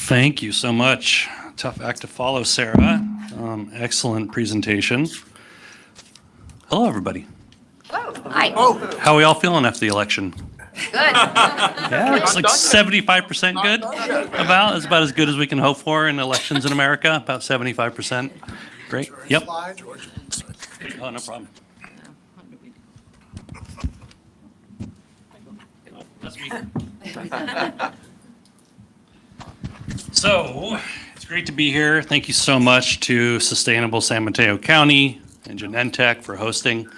Thank you so much. Tough act to follow, Sarah. Excellent presentation. Hello, everybody. Hello. Hi. How are we all feeling after the election? Good. Yeah, it's like 75% good. It's about as good as we can hope for in elections in America. About 75%. Great. Yep. Oh, no problem. That's me. So, it's great to be here. Thank you so much to Sustainable San Mateo County and Genentech for hosting,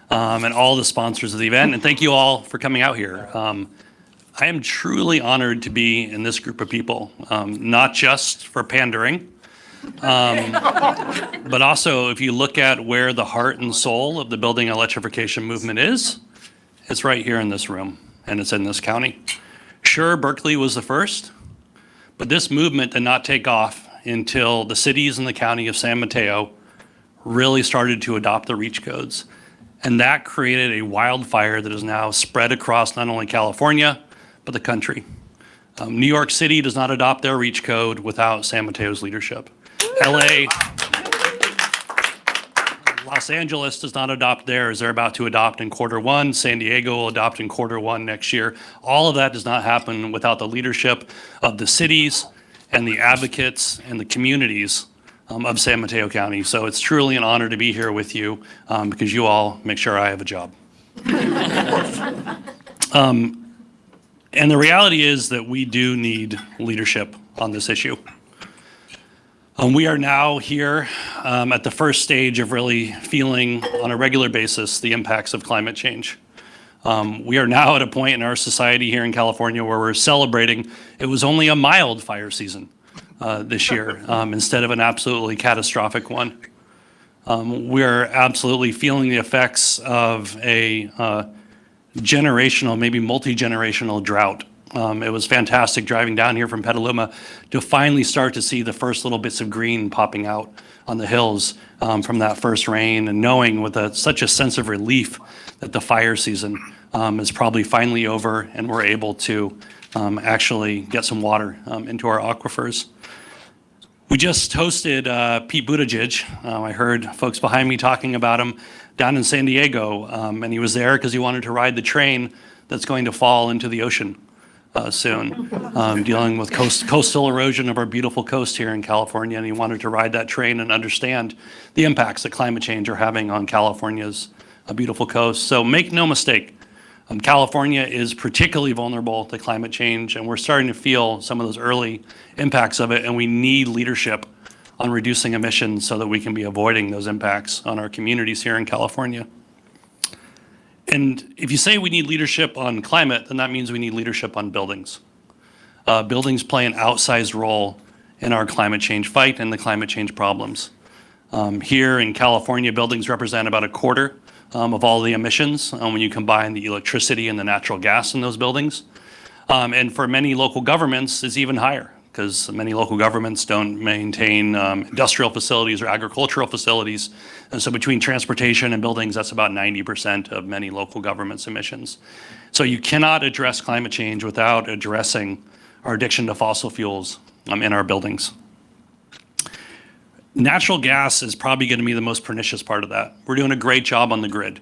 and all the sponsors of the event. And thank you all for coming out here. I am truly honored to be in this group of people, not just for pandering, but also if you look at where the heart and soul of the building electrification movement is, it's right here in this room, and it's in this county. Sure, Berkeley was the first, but this movement did not take off until the cities in the county of San Mateo really started to adopt the REACH codes. And that created a wildfire that is now spread across not only California, but the country. New York City does not adopt their REACH code without San Mateo's leadership. LA, Los Angeles does not adopt theirs. They're about to adopt in Q1. San Diego will adopt in Q1 next year. All of that does not happen without the leadership of the cities and the advocates and the communities of San Mateo County. So it's truly an honor to be here with you because you all make sure I have a job. And the reality is that we do need leadership on this issue. We are now here at the first stage of really feeling on a regular basis the impacts of climate change. We are now at a point in our society here in California where we're celebrating it was only a mild fire season this year instead of an absolutely catastrophic one. We're absolutely feeling the effects of a generational, maybe multi-generational drought. It was fantastic driving down here from Petaluma to finally start to see the first little bits of green popping out on the hills from that first rain, and knowing with such a sense of relief that the fire season is probably finally over and we're able to actually get some water into our aquifers. We just hosted Pete Buttigieg. I heard folks behind me talking about him down in San Diego, and he was there because he wanted to ride the train that's going to fall into the ocean soon, dealing with coastal erosion of our beautiful coast here in California, and he wanted to ride that train and understand the impacts that climate change are having on California's beautiful coast. So make no mistake, California is particularly vulnerable to climate change, and we're starting to feel some of those early impacts of it, and we need leadership on reducing emissions so that we can be avoiding those impacts on our communities here in California. And if you say we need leadership on climate, then that means we need leadership on buildings. Buildings play an outsized role in our climate change fight and the climate change problems. Here in California, buildings represent about a quarter of all the emissions when you combine the electricity and the natural gas in those buildings. And for many local governments, it's even higher, because many local governments don't maintain industrial facilities or agricultural facilities. And so between transportation and buildings, that's about 90% of many local governments' emissions. So you cannot address climate change without addressing our addiction to fossil fuels in our buildings. Natural gas is probably going to be the most pernicious part of that. We're doing a great job on the grid.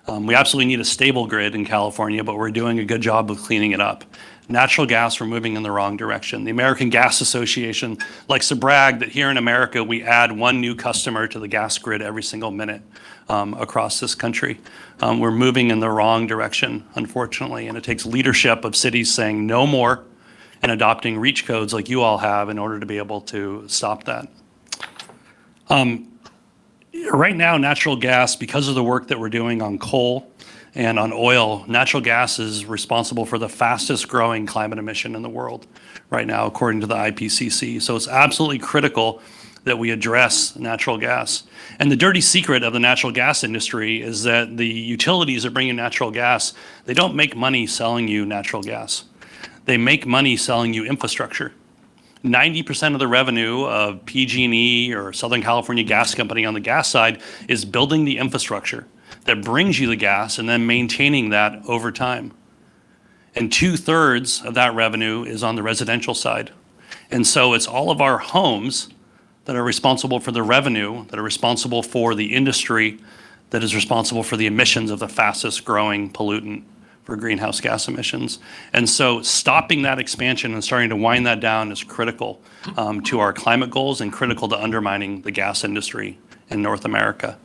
We absolutely need a stable grid in California, but we're doing a good job of cleaning it up. Natural gas, we're moving in the wrong direction. The American Gas Association likes to brag that here in America, we add one new customer to the gas grid every single minute across this country. We're moving in the wrong direction, unfortunately, and it takes leadership of cities saying no more and adopting REACH codes like you all have in order to be able to stop that. Right now, natural gas, because of the work that we're doing on coal and on oil, natural gas is responsible for the fastest growing climate emission in the world right now, according to the IPCC. So it's absolutely critical that we address natural gas. And the dirty secret of the natural gas industry is that the utilities that bring in natural gas, they don't make money selling you natural gas. They make money selling you infrastructure. 90% of the revenue of PG&E or Southern California Gas Company on the gas side is building the infrastructure that brings you the gas and then maintaining that over time. And 2/3 of that revenue is on the residential side. And so it's all of our homes that are responsible for the revenue, that are responsible for the industry, that is responsible for the emissions of the fastest growing pollutant for greenhouse gas emissions. And so stopping that expansion and starting to wind that down is critical to our climate goals and critical to undermining the gas industry in North America.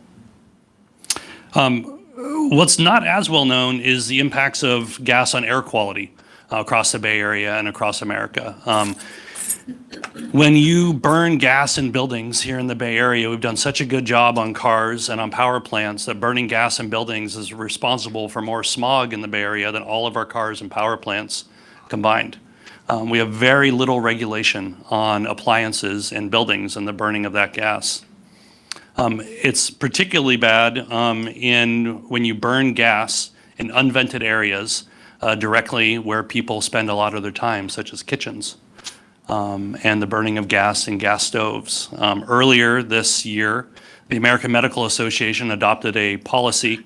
What's not as well known is the impacts of gas on air quality across the Bay Area and across America. When you burn gas in buildings here in the Bay Area, we've done such a good job on cars and on power plants that burning gas in buildings is responsible for more smog in the Bay Area than all of our cars and power plants combined. We have very little regulation on appliances in buildings and the burning of that gas. It's particularly bad when you burn gas in unvented areas directly where people spend a lot of their time, such as kitchens. And the burning of gas in gas stoves. Earlier this year, the American Medical Association adopted a policy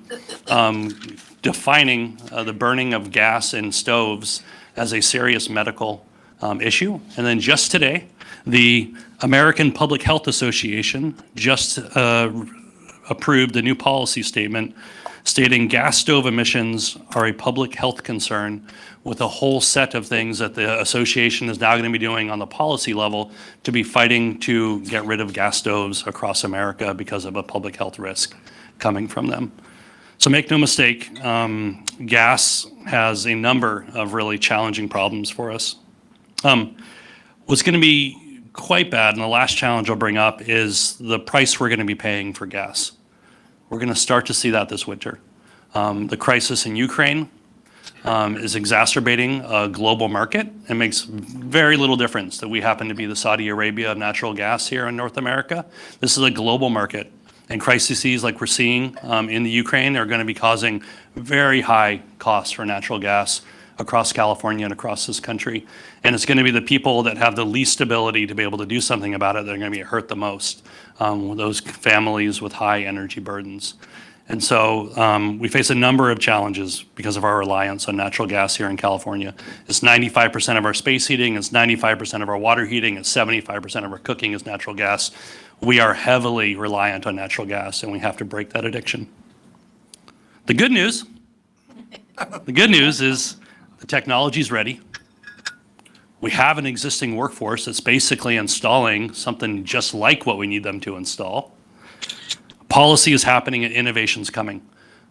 defining the burning of gas in stoves as a serious medical issue. And then just today, the American Public Health Association just approved a new policy statement stating gas stove emissions are a public health concern, with a whole set of things that the association is now going to be doing on the policy level to be fighting to get rid of gas stoves across America because of a public health risk coming from them. So make no mistake, gas has a number of really challenging problems for us. What's going to be quite bad, and the last challenge I'll bring up, is the price we're going to be paying for gas. We're going to start to see that this winter. The crisis in Ukraine is exacerbating a global market. It makes very little difference that we happen to be the Saudi Arabia of natural gas here in North America. This is a global market, and crises like we're seeing in the Ukraine are going to be causing very high costs for natural gas across California and across this country. And it's going to be the people that have the least ability to be able to do something about it that are going to be hurt the most, those families with high energy burdens. And so we face a number of challenges because of our reliance on natural gas here in California. It's 95% of our space heating, it's 95% of our water heating, it's 75% of our cooking is natural gas. We are heavily reliant on natural gas, and we have to break that addiction. The good news is the technology's ready. We have an existing workforce that's basically installing something just like what we need them to install. Policy is happening and innovation's coming.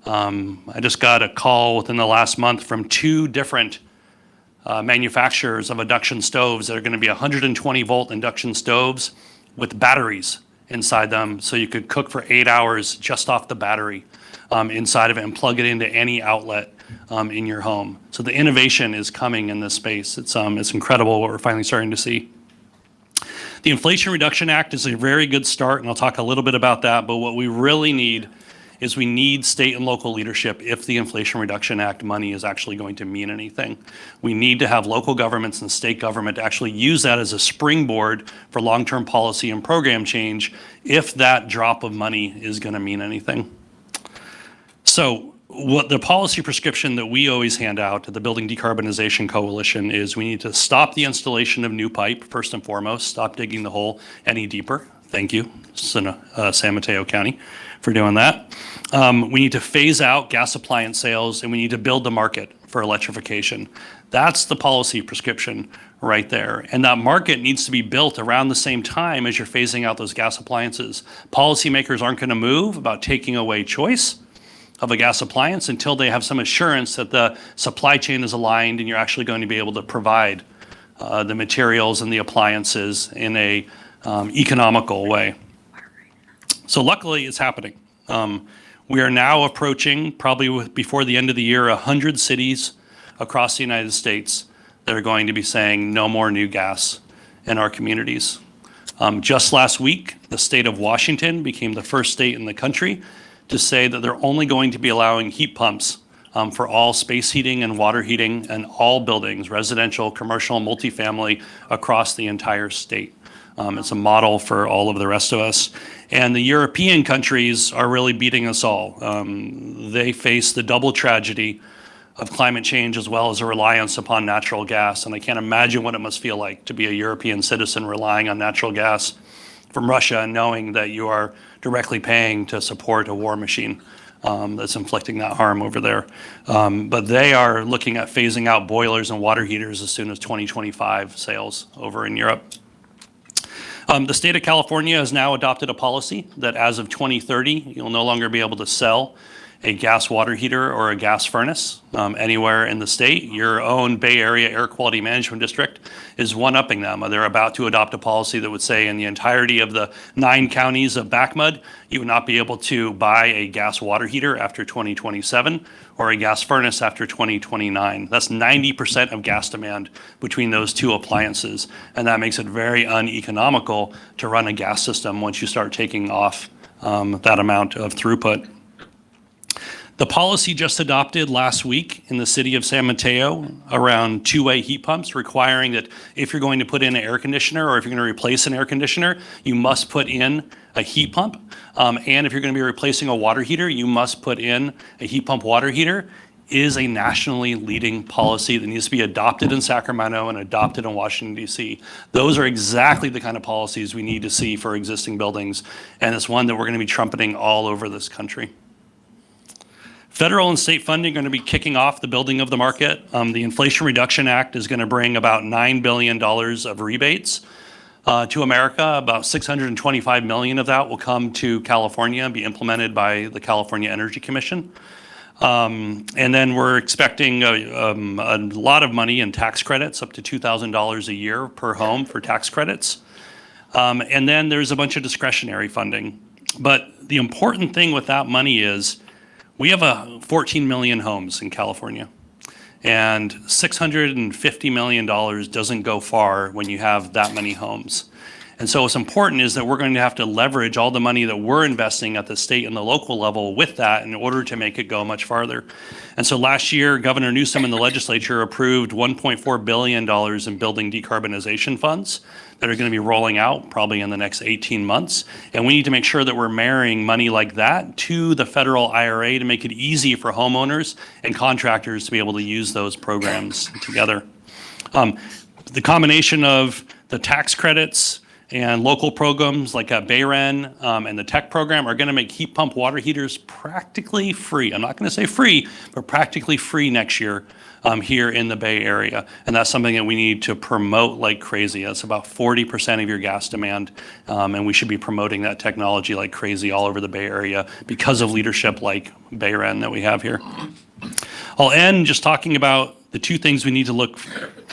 I just got a call within the last month from 2 different manufacturers of induction stoves that are going to be 120 volt induction stoves with batteries inside them, so you could cook for 8 hours just off the battery inside of it and plug it into any outlet in your home. So the innovation is coming in this space. It's incredible what we're finally starting to see. The Inflation Reduction Act is a very good start, and I'll talk a little bit about that, but what we really need is we need state and local leadership if the Inflation Reduction Act money is actually going to mean anything. We need to have local governments and state government to actually use that as a springboard for long-term policy and program change if that drop of money is going to mean anything. So what the policy prescription that we always hand out to the Building Decarbonization Coalition is we need to stop the installation of new pipe, first and foremost, stop digging the hole any deeper. Thank you, San Mateo County, for doing that. We need to phase out gas appliance sales, and we need to build the market for electrification. That's the policy prescription right there. And that market needs to be built around the same time as you're phasing out those gas appliances. Policymakers aren't going to move about taking away choice of a gas appliance until they have some assurance that the supply chain is aligned and you're actually going to be able to provide the materials and the appliances in a economical way. So luckily it's happening. We are now approaching, probably before the end of the year, 100 cities across the United States that are going to be saying no more new gas in our communities. Just last week, the state of Washington became the first state in the country to say that they're only going to be allowing heat pumps for all space heating and water heating and all buildings, residential, commercial, multifamily, across the entire state. It's a model for all of the rest of us. And the European countries are really beating us all. They face the double tragedy of climate change as well as a reliance upon natural gas. And I can't imagine what it must feel like to be a European citizen relying on natural gas from Russia and knowing that you are directly paying to support a war machine that's inflicting that harm over there. But they are looking at phasing out boilers and water heaters as soon as 2025 sales over in Europe. The state of California has now adopted a policy that as of 2030, you'll no longer be able to sell a gas water heater or a gas furnace anywhere in the state. Your own Bay Area Air Quality Management District is one-upping them. They're about to adopt a policy that would say in the entirety of the 9 counties of Backmud, you would not be able to buy a gas water heater after 2027 or a gas furnace after 2029. That's 90% of gas demand between those two appliances. And that makes it very uneconomical to run a gas system once you start taking off that amount of throughput. The policy just adopted last week in the city of San Mateo around two-way heat pumps, requiring that if you're going to put in an air conditioner or if you're going to replace an air conditioner, you must put in a heat pump. And if you're going to be replacing a water heater, you must put in a heat pump water heater. Is a nationally leading policy that needs to be adopted in Sacramento and adopted in Washington, D.C. Those are exactly the kind of policies we need to see for existing buildings, and it's one that we're going to be trumpeting all over this country. Federal and state funding are going to be kicking off the building of the market. The Inflation Reduction Act is going to bring about $9 billion of rebates to America. About $625 million of that will come to California and be implemented by the California Energy Commission. And then we're expecting a lot of money in tax credits, up to $2,000 a year per home for tax credits. And then there's a bunch of discretionary funding. But the important thing with that money is we have 14 million homes in California, and $650 million doesn't go far when you have that many homes. And so what's important is that we're going to have to leverage all the money that we're investing at the state and the local level with that in order to make it go much farther. And so last year, Governor Newsom and the legislature approved $1.4 billion in building decarbonization funds that are going to be rolling out probably in the next 18 months. And we need to make sure that we're marrying money like that to the federal IRA to make it easy for homeowners and contractors to be able to use those programs together. The combination of the tax credits and local programs like Bayren and the tech program are going to make heat pump water heaters practically free. I'm not going to say free, but practically free next year here in the Bay Area. And that's something that we need to promote like crazy. That's about 40% of your gas demand. And we should be promoting that technology like crazy all over the Bay Area because of leadership like Bayren that we have here. I'll end just talking about the two things we need to look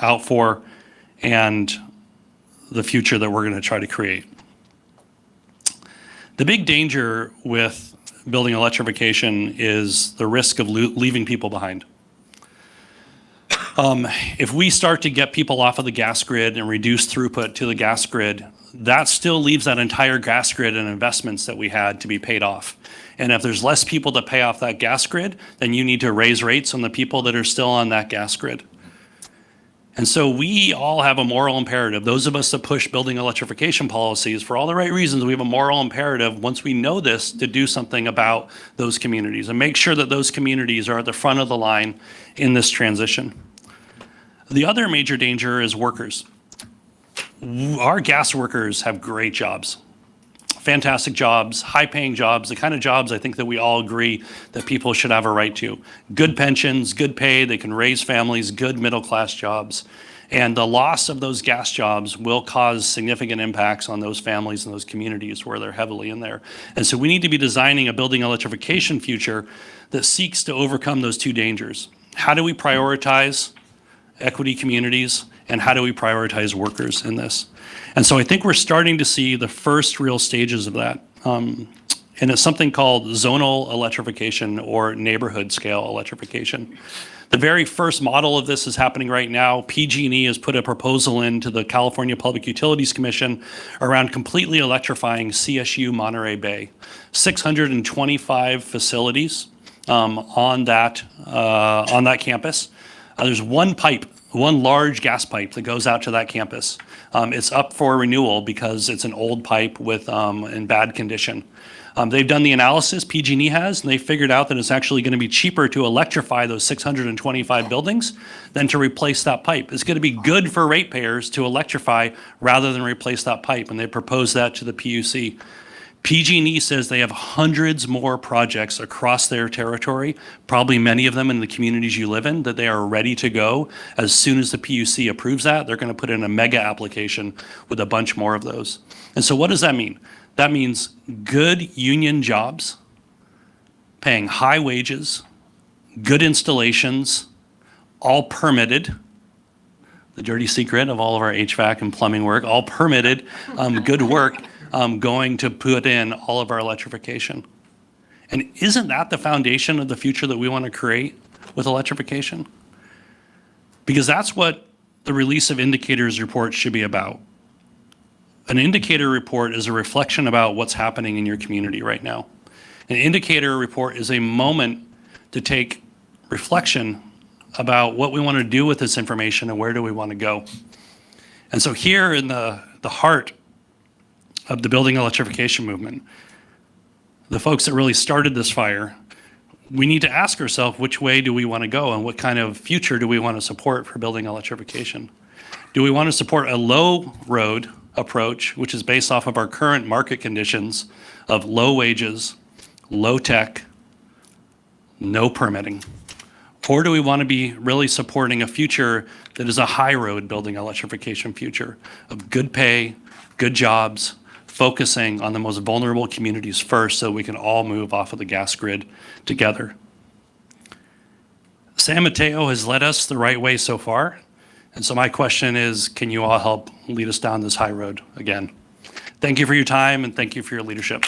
out for and the future that we're going to try to create. The big danger with building electrification is the risk of leaving people behind. If we start to get people off of the gas grid and reduce throughput to the gas grid, that still leaves that entire gas grid and investments that we had to be paid off. And if there's less people to pay off that gas grid, then you need to raise rates on the people that are still on that gas grid. And so we all have a moral imperative. Those of us that push building electrification policies for all the right reasons, we have a moral imperative once we know this to do something about those communities and make sure that those communities are at the front of the line in this transition. The other major danger is workers. Our gas workers have great jobs, fantastic jobs, high-paying jobs, the kind of jobs I think that we all agree that people should have a right to. Good pensions, good pay, they can raise families, good middle-class jobs. And the loss of those gas jobs will cause significant impacts on those families and those communities where they're heavily in there. And so we need to be designing a building electrification future that seeks to overcome those two dangers. How do we prioritize equity communities, and how do we prioritize workers in this? And so I think we're starting to see the first real stages of that. And it's something called zonal electrification or neighborhood scale electrification. The very first model of this is happening right now. PG&E has put a proposal into the California Public Utilities Commission around completely electrifying CSU Monterey Bay. 625 facilities on that campus. There's one large gas pipe that goes out to that campus. It's up for renewal because it's an old pipe with in bad condition. They've done the analysis, PG&E has, and they figured out that it's actually going to be cheaper to electrify those 625 buildings than to replace that pipe. It's going to be good for ratepayers to electrify rather than replace that pipe, and they proposed that to the PUC. PG&E says they have hundreds more projects across their territory, probably many of them in the communities you live in, that they are ready to go. As soon as the PUC approves that, they're going to put in a mega application with a bunch more of those. And so what does that mean? That means good union jobs, paying high wages, good installations, all permitted. The dirty secret of all of our HVAC and plumbing work, all permitted, good work. Going to put in all of our electrification. And isn't that the foundation of the future that we want to create with electrification? Because that's what the release of indicators report should be about. An indicator report is a reflection about what's happening in your community right now. An indicator report is a moment to take reflection about what we want to do with this information and where do we want to go. And so here in the heart of the building electrification movement, the folks that really started this fire, we need to ask ourselves which way do we want to go and what kind of future do we want to support for building electrification? Do we want to support a low road approach, which is based off of our current market conditions of low wages, low tech, no permitting? Or do we want to be really supporting a future that is a high road building electrification future of good pay, good jobs, focusing on the most vulnerable communities first so we can all move off of the gas grid together? San Mateo has led us the right way so far. And so my question is, can you all help lead us down this high road again? Thank you for your time and thank you for your leadership.